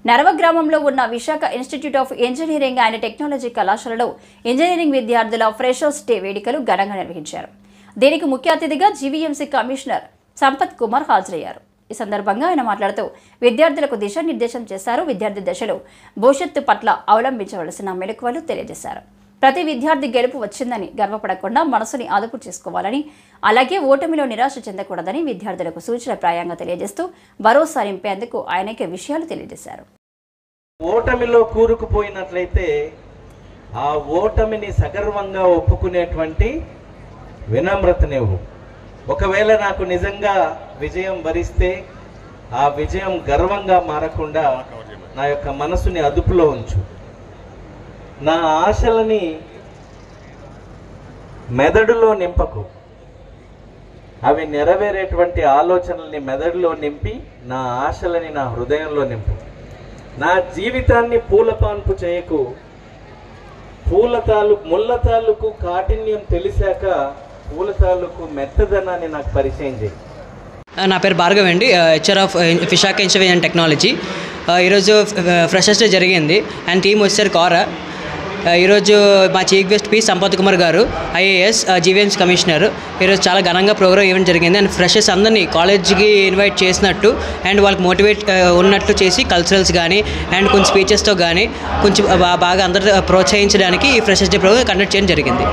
నరవ గ్రామంలో ఉన్న Visakha institute of engineering and technology కళాశాలలో ఇంజనీరింగ్ విద్యార్థుల ఫ్రెషర్స్ డే వేడుకలు ఘనంగా నిర్వహించారు. దీనికి ముఖ్య అతిథిగా జీవీఎంసీ కమిషనర్ సంపత్ కుమార్ హాజరయ్యారు. ఈ సందర్భంగా ఆయన మాట్లాడుతూ విద్యార్థులకు దిశానిర్దేశం చేశారు. విద్యార్థి దశలో భవిష్యత్తు పట్ల అవలంబించవలసిన మెలకువలు తెలియజేశారు. ప్రతి విద్యార్థి గెలుపు వచ్చిందని గర్వపడకుండా మనసుని అదుపు చేసుకోవాలని, అలాగే ఓటమిలో నిరాశ చెందకూడదని విద్యార్థులకు సూచనప్రాయంగా తెలియజేస్తూ భరోసా నింపేందుకు ఆయనకే విషయాలు తెలియజేశారు. ఓటమిలో కూరుకుపోయినట్లయితే ఆ ఓటమిని సగర్వంగా ఒప్పుకునేటువంటి వినమ్రతనివ్వు. ఒకవేళ నాకు నిజంగా విజయం వరిస్తే ఆ విజయం గర్వంగా మారకుండా నా యొక్క మనసుని అదుపులో ఉంచు. నా ఆశలని మెదడులో నింపకు. అవి నెరవేరేటువంటి ఆలోచనల్ని మెదడులో నింపి నా ఆశలని నా హృదయంలో నింపు. నా జీవితాన్ని పూలపాన్పు చేయకు. ముళ్ళ తాలూకు కాఠిన్యం తెలిసాక పూల తాలూకు మెత్తదనాన్ని నాకు పరిచయం చేయి. నా పేరు భార్గవ్ అండి, HR of Visakha engineering and technology. ఈరోజు ఫ్రెషర్స్ డే జరిగింది అండ్ టీమ్ వచ్చారు కోరా. ఈరోజు మా chief guest P Sampath Kumar గారు, ఐఏఎస్, జీవీఎంసీ కమిషనర్. ఈరోజు చాలా ఘనంగా ప్రోగ్రామ్ ఈవెంట్ జరిగింది అండ్ ఫ్రెషర్స్ అందరినీ కాలేజ్కి ఇన్వైట్ చేసినట్టు అండ్ వాళ్ళకి మోటివేట్ ఉన్నట్టు చేసి కల్చరల్స్ కానీ అండ్ కొంచెం స్పీచెస్తో కానీ కొంచెం బాగా అందరూ ప్రోత్సహించడానికి ఈ ఫ్రెషర్స్ డే ప్రోగ్రామ్ కండక్ట్ చేయడం జరిగింది.